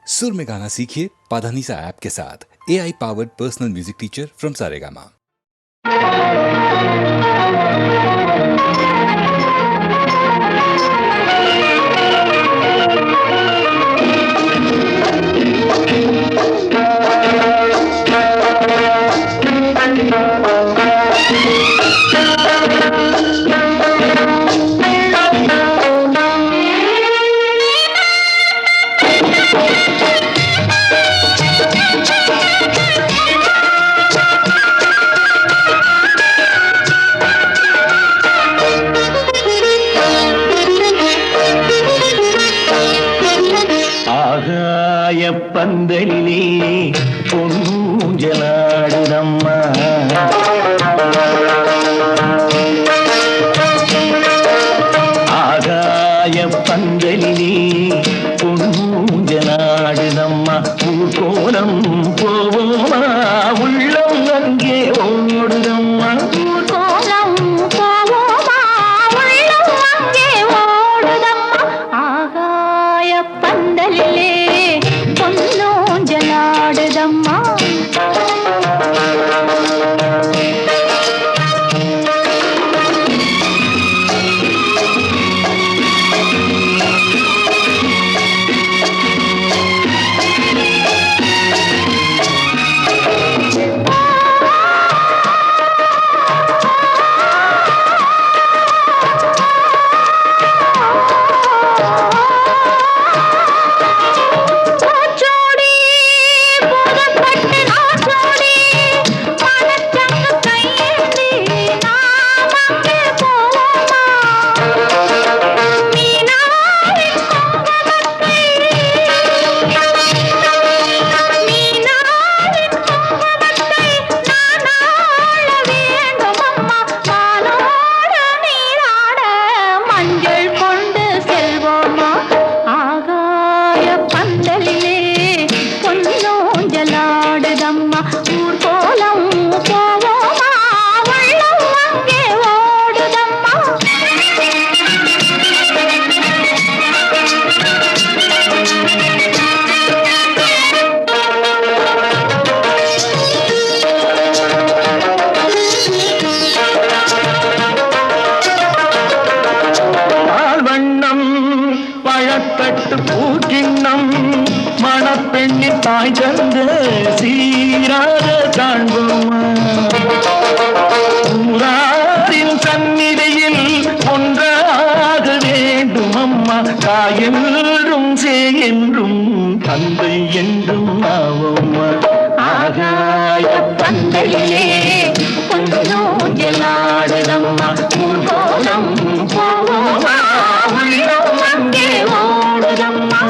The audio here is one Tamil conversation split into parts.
सुर में गाना सीखिए पाधानीसा ऐप के साथ। AI powered personal music teacher from Saregama. பந்தலிலே பொன்னூஞ்சலாடுதம்மா ஆகாய பந்தலிலே பொன்னூஞ்சலாடுதம்மா ஊர்கோலம் போவோமா உள்ளம் அங்கே ஓடுதம்மா ஊர்கோலம் போவோமா உள்ளம் அங்கே ஓடுதம்மா ஆகாய பந்தலிலே பொன்னூஞ்சலாடுதம்மா மணப்பெண்ணின் தாய் தந்த சீராக காண்போமா ஊராரின் சந்நிதியில் ஒன்றாக வேண்டும் அம்மா தாயென்றும் என்றும் தந்தை என்றும் ஆவோம்மா ஆகாய பந்தலிலே பொன்னூஞ்சலாடுதம்மா ஊர்கோலம் போவோமா உள்ளம் அங்கே ஓடுதம்மா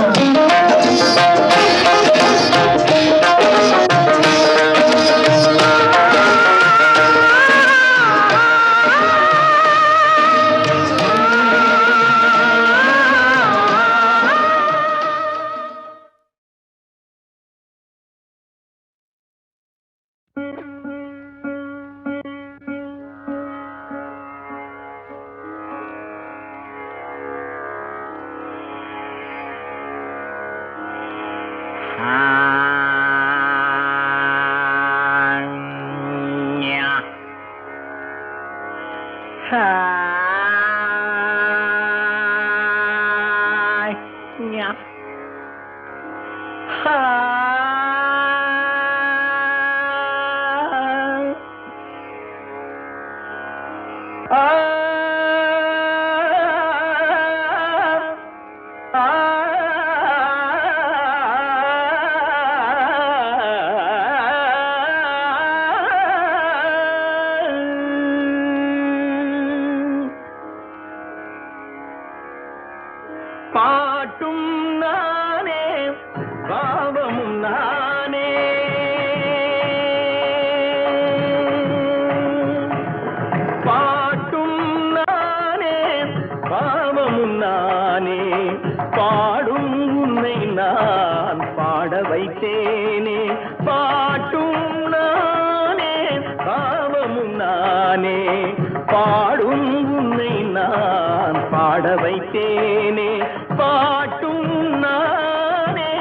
பாட்டும் நானே பாவமும் நானே பாட்டும் நானே பாவமும் நானே பாடும் உன்னை நான் பாட வைத்தேனே பாட்டும் நானே பாவமும் நானே பாடும் உன்னை நான் பாட வைத்தேனே பாட்டும் நானே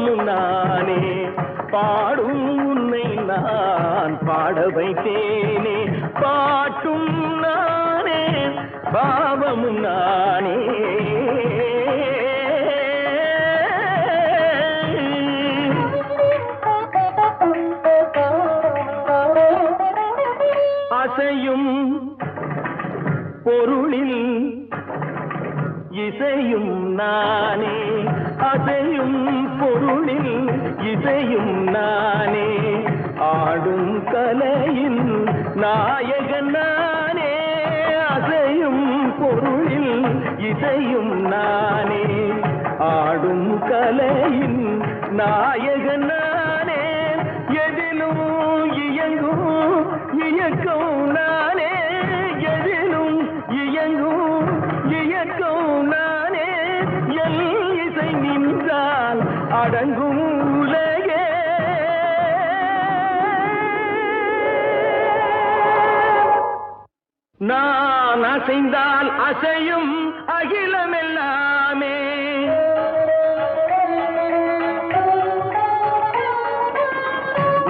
பாவமும் நானே பாடும் உன்னை நான் பாட வைத்தேனே பாட்டும் நானே பாவமும் நானே அசையும் பொருளில் இசையும் நானே அசையும் பொருளில் இசையும் நானே ஆடும் கலையின் நாயகன் நானே அசையும் பொருளில் இசையும் நானே ஆடும் கலையின் நாயகன் நானே எதிலும் இயங்கும் இயக்கம் நானே எதிலும் இயங்கும் இயக்கம் நானே எல் இசை நின்றால் அடங்கும் உலகே நான் அசைந்தால் அசையும் அகிலமெல்லாமே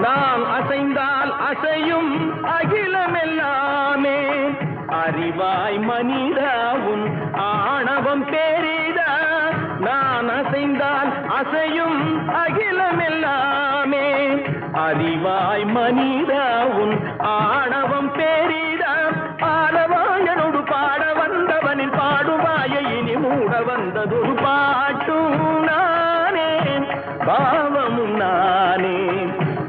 நான் அசைந்தால் அசையும் அகிலமெல்லாமே அறிவாய் மனிதாவும் ஆணவம் பேரிதா நான் அசைந்தால் அசையும் அகிலமெல்லாமே அறிவாய் மனிதாவும் ஆணவம் பேரிதா பாடவாயனோடு பாட வந்தவனில் பாடுவாய இனி மூட வந்ததொரு பாட்டும் நானே பாவமும் நானே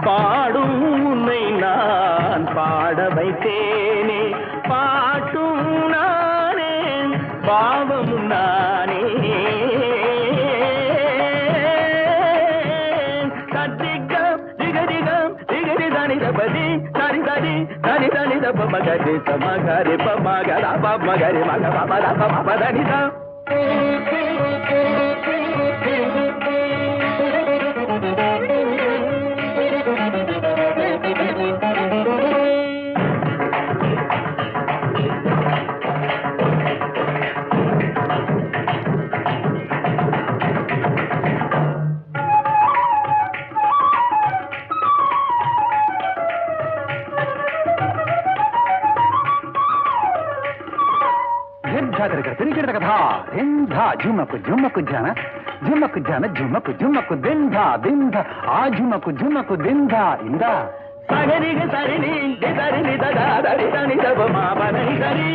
பாடும் உன்னை நான் பாட வைத்தேனே பாட்டும் நானே பாவமும் நானே கத்திகம் திகதிகம் திகதி தனிதபதி தனி தனி தனி தனிதப மகரி சமகரி பமகர பமகரி மக பமர பமதனிதம் झुमक झुमक जाना झुमक जाना झुमक झुमक दिंधा दिंधा आ झुमक झुमक दिंधा इंदा சகரிக சரிணி தரிணி தரி தனி தப மாபனை சரி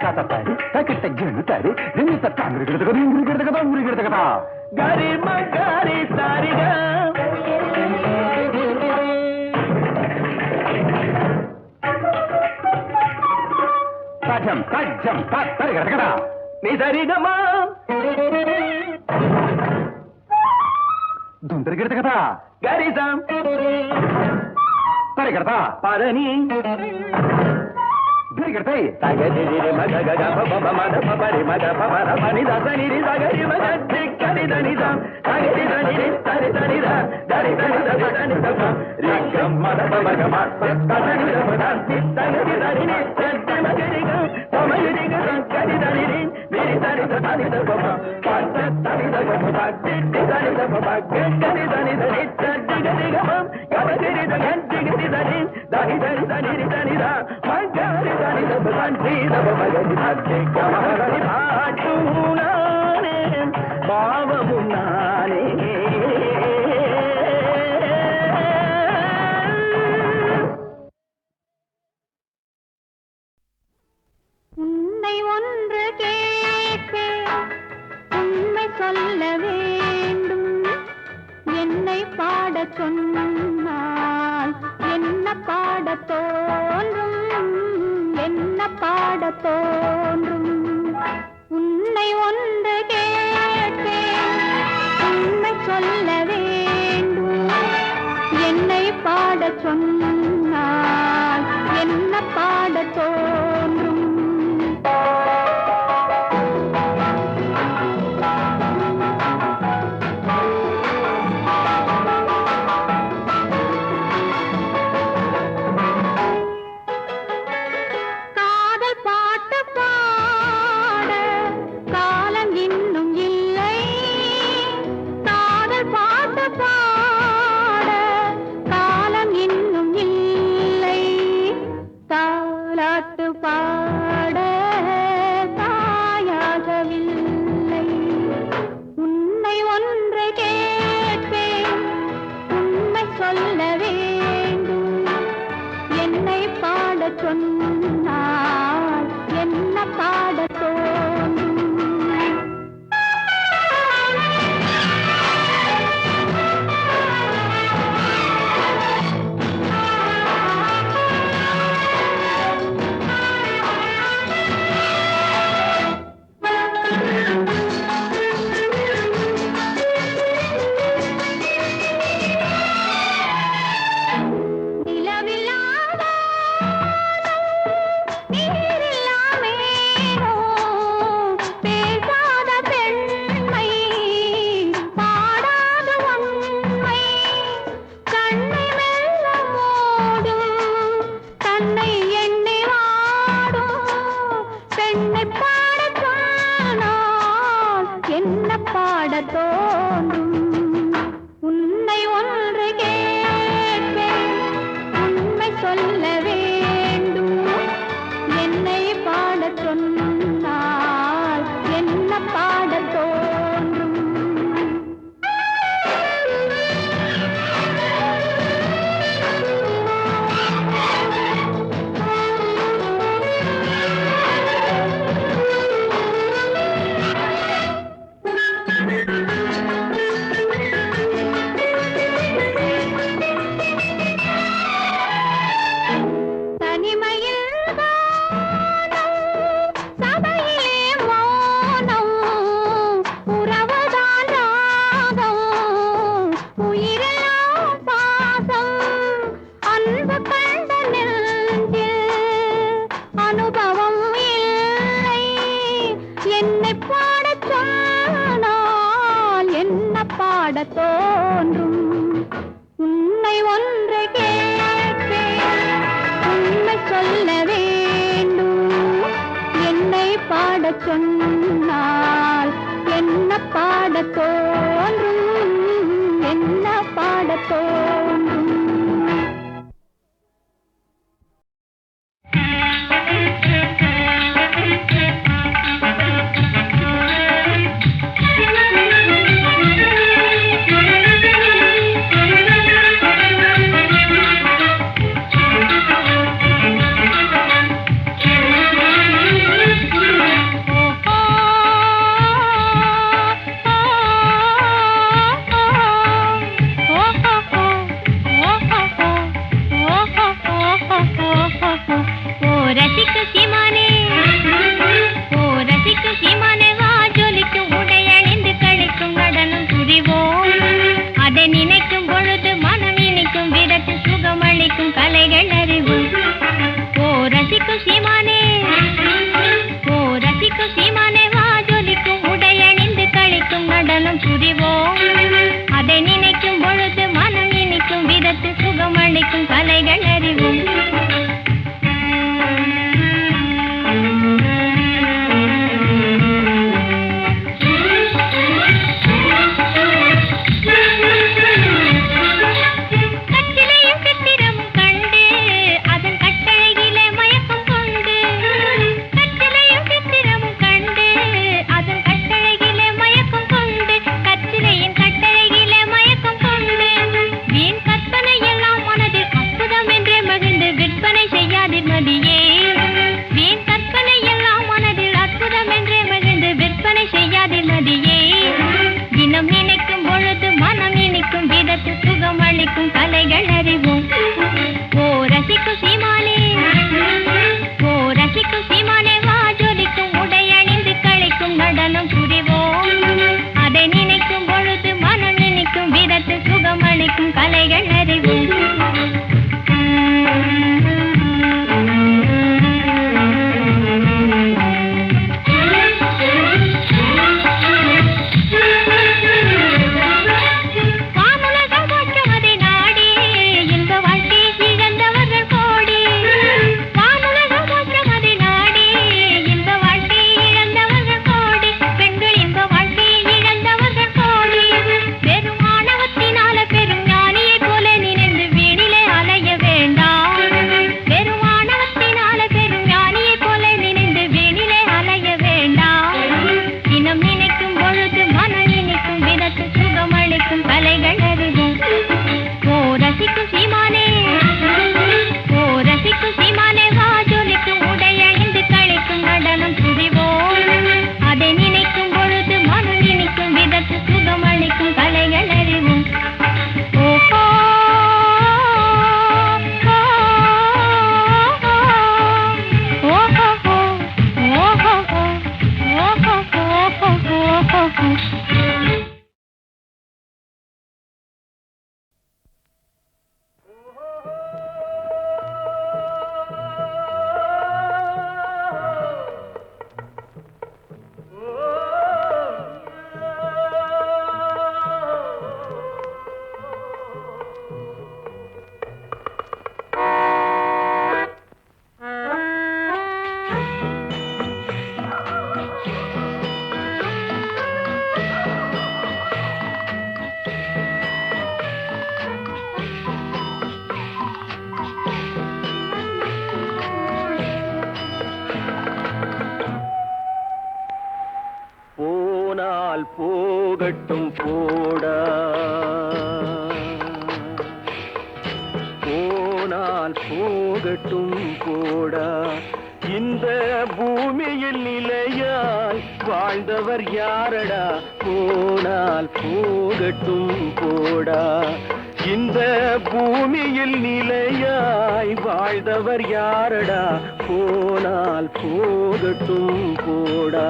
तारी तकिट जनु तारी दिन तक कांग्रेस करता गरी मगरी सारिगा ताजम ताजम तारी करता नी सरिगमा धुंदर करता गरीसम तारी करता पारनी करता है तगरी मग गग पप मद पपरि मद पपर मनि दसनि रि सगरि मग टिक्कनि दनि द तगरि दनि रि तरि तनि द दरि तनि द दनि द रि गम मद पमग मद तनि द मद तगरि दनि रि तनि मगरि ग तमरि रि ग तगरि दनि रि मेरि तनि द तनि द पप पत तनि द ग पप टिक्कि दनि द पप गनि दनि द रि तनि गनि ग मम गमगरि द गनि गनि दनि दनि दनि दनि रि तनि द मगरि दनि द बंदी द मगरि दनि गमगरि पाटू नाने பாவமு நானே உன்னை ஒன்று கேட்பேன் உண்மை சொல்ல வேண்டும் என்னை பாடச் சொன்னால் என்ன பாடத் தோன்றும் என்ன பாடத் தோன்றும் உன்னை ஒன்று கேட்பேன் உண்மை சொல்ல வேண்டும் என்னை பாடச் சொன்னால் என்ன பாடத் தோன்றும் ஒன்று கேட்பேன் உண்மை சொல்ல வேண்டும் என்னை பாடச் சொன்னால் என்ன பாடத் தோன்றும் தனிமையில் வானம், சபையிலே மௌனம், உறவுதான் ராகம், உயிரெல்லாம் பாசம், அன்பு கண்ட நெஞ்சில் அனுபவம் இல்லை. என்னை பாடச் சொன்னால் என்ன பாடத் தோன்றும்? உன்னை ஒன்று கேட்பேன் உண்மை சொல்ல வேண்டும் என்னை பாடச் சொன்னால் என்ன பாடத் தோன்றும்? என்ன பாடத் தோன்றும்? போகட்டும் போடா போனால் போகட்டும் போடா இந்த பூமியில் நிலையாய் வாழ்ந்தவர் யாரடா போனால் போகட்டும் போடா இந்த பூமியில் நிலையாய் வாழ்ந்தவர் யாரடா போனால் போகட்டும் போடா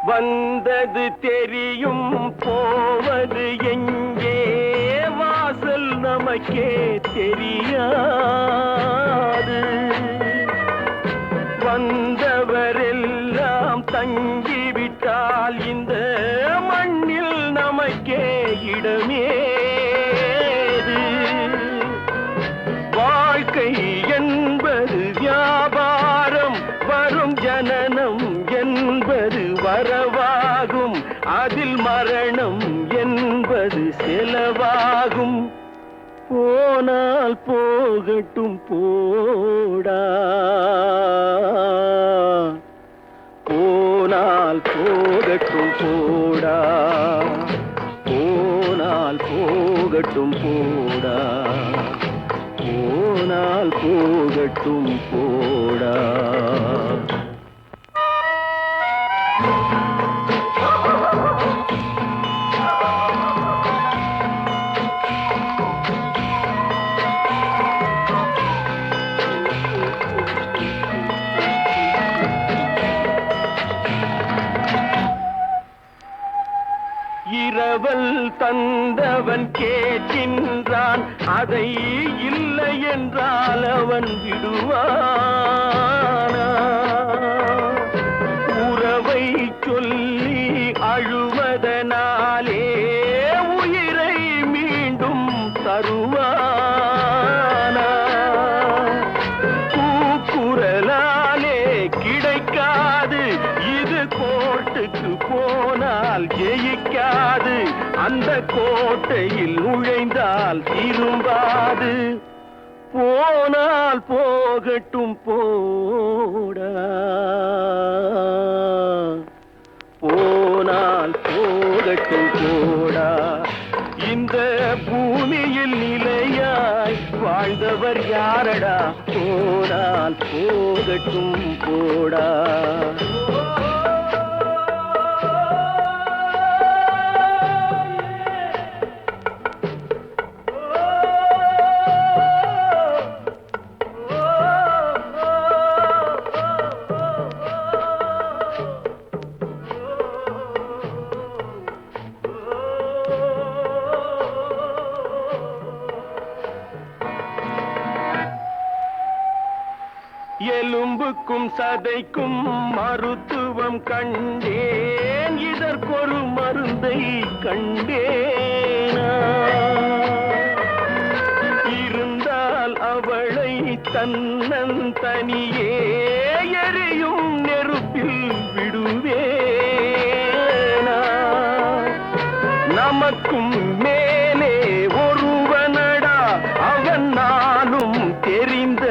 வந்தது தெரியும் போவது எங்கே வாசல் நமக்கே தெரியாது வந்தவரெல்லாம் தங்கிவிட்டால் இந்த மண்ணில் நமக்கே இடமேது வாழ்க்கை என்பது வியாபாரம் வரும் ஜனனம் என்பது வரவாகும் அதில் மரணம் என்பது செலவாகும் போனால் போகட்டும் போடா போனால் போகட்டும் போடா போனால் போகட்டும் போடா போனால் போகட்டும் போடா இரவல் தந்தவன் கேட்கின்றான் அதை இல்லை என்றால் அவன் விடுவானா உறவை சொல்லி அழுவதனாலே உயிரை மீண்டும் தருவானா கூக்குரலாலே கிடைக்காது இது கோர்ட்டுக்கு போனால் ஜெயிக்காது அந்த கோட்டையில் நுழைந்தால் திரும்பாது போனால் போகட்டும் போடா போனால் போகட்டும் போடா இந்த பூமியில் நிலையாய் வாழ்ந்தவர் யாரடா போனால் போகட்டும் போடா எலும்புக்கும் சதைக்கும் மருத்துவம் கண்டேன் இதற்கொரு மருந்தை கண்டேனா இருந்தால் அவளை தன்னந்தனியே எரியும் நெருப்பில் விடுவேனா நமக்கும் மேலே ஒருவனடா அவன் நானும் தெரிந்த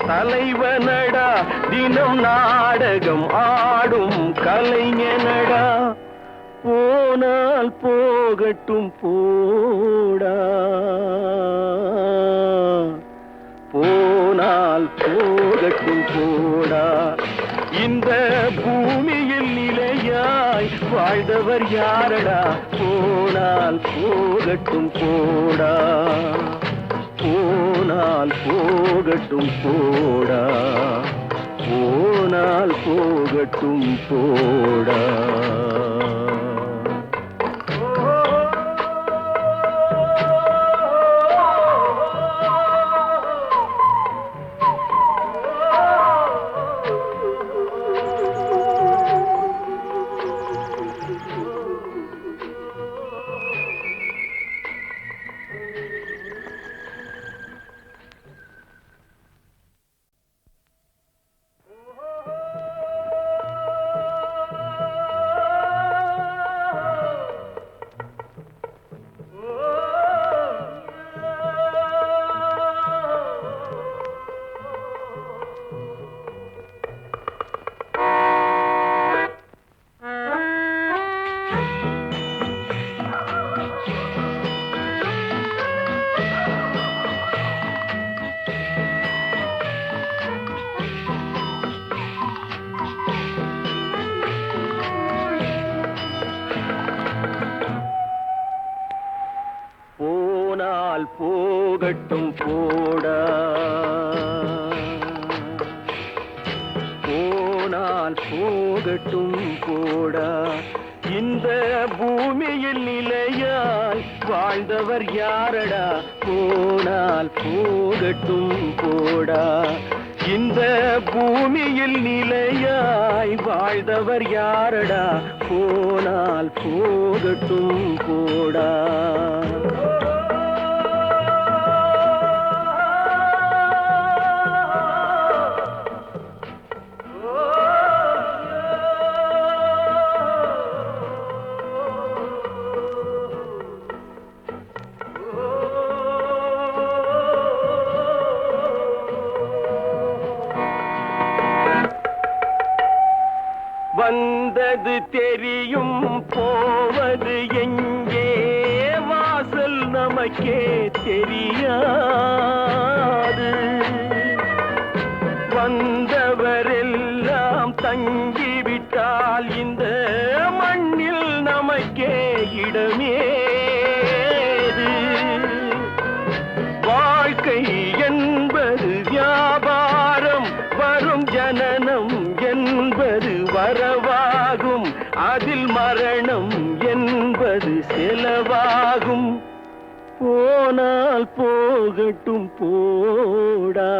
தலைவனடா தினம் நாடகம் ஆடும் கலைஞனடா போனால் போகட்டும் போடா போனால் போகட்டும் போடா இந்த பூமியில் நிலையாய் வாழ்ந்தவர் யாரடா போனால் போகட்டும் போடா போனால் போகட்டும் போடா போனால் போகட்டும் போடா போகட்டும் போடா, போனால் போகட்டும் போடா. இந்த பூமியில் நிலையாய் வாழ்ந்தவர் யாரடா, போனால் போகட்டும் போடா. இந்த பூமியில் நிலையாய் வாழ்ந்தவர் யாரடா, போனால் போகட்டும் போடா. வந்தது தெரியும் போவது எங்கே, வாசல் நமக்கே தெரியாது. வந்தவரெல்லாம் தங்கிவிட்டால் இந்த மண்ணில் நமக்கே இடமேது. வாழ்க்கை என்பது வியாபாரம், வரும் ஜனனம் என்பது வரவாகும், அதில் மரணம் என்பது செலவாகும். போனால் போகட்டும் போடா,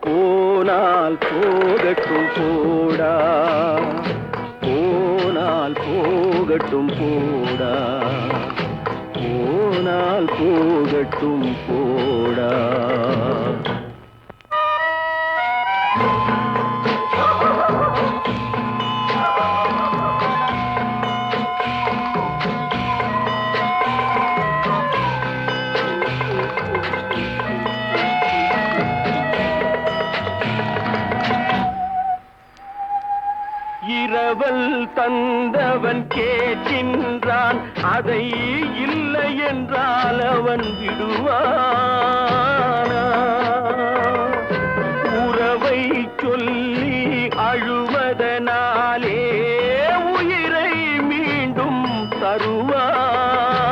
போனால் போகட்டும் போடா, போனால் போகட்டும் போடா, போனால் போகட்டும் போடா. இரவல் தந்தவன் கேட்கின்றான், அதை இல்லை என்றால் அவன் விடுவானா? உறவை சொல்லி அழுவதனாலே உயிரை மீண்டும் தருவானா?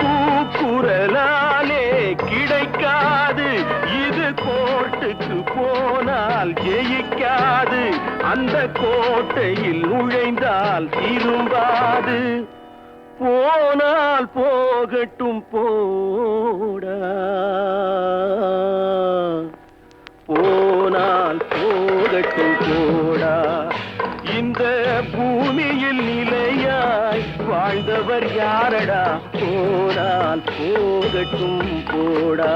கூக்குரலாலே கிடைக்காது, இது கோர்ட்டுக்கு போனால் ஜெயிக்காது, அந்த கோட்டையில் நுழைந்தால் திரும்பாது. போனால் போகட்டும் போடா, போனால் போகட்டும் போடா. இந்த பூமியில் நிலையாய் வாழ்ந்தவர் யாரடா, போனால் போகட்டும் போடா.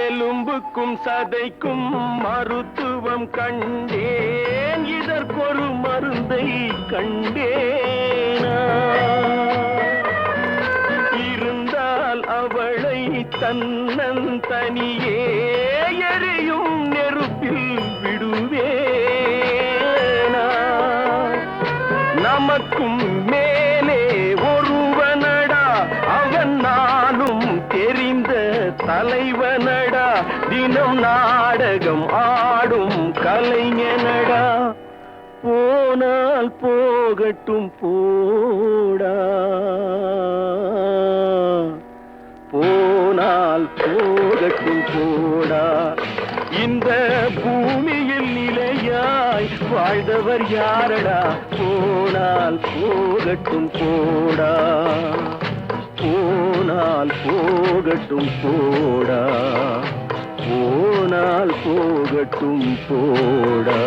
எலும்புக்கும் சதைக்கும் மருத்துவம் கண்டேன், இதற்கொரு மருந்தை கண்டேனா? இருந்தால் அவளை தன்னந்தனியே எரியும் நெருப்பில் விடுவேனா? நமக்கும் மேலே ஒருவனடா, அவன் நானும் தெரிந்த தலைவனடா, தினம் நாடகம் ஆடும் கலைஞனடா. போனால் போகட்டும் போடா, போனால் போகட்டும் போடா. இந்த பூமியில் நிலையாய் வாழ்ந்தவர் யாரடா, போனால் போகட்டும் போடா, போனால் போகட்டும் போடா, போனால் போகட்டும் போடா.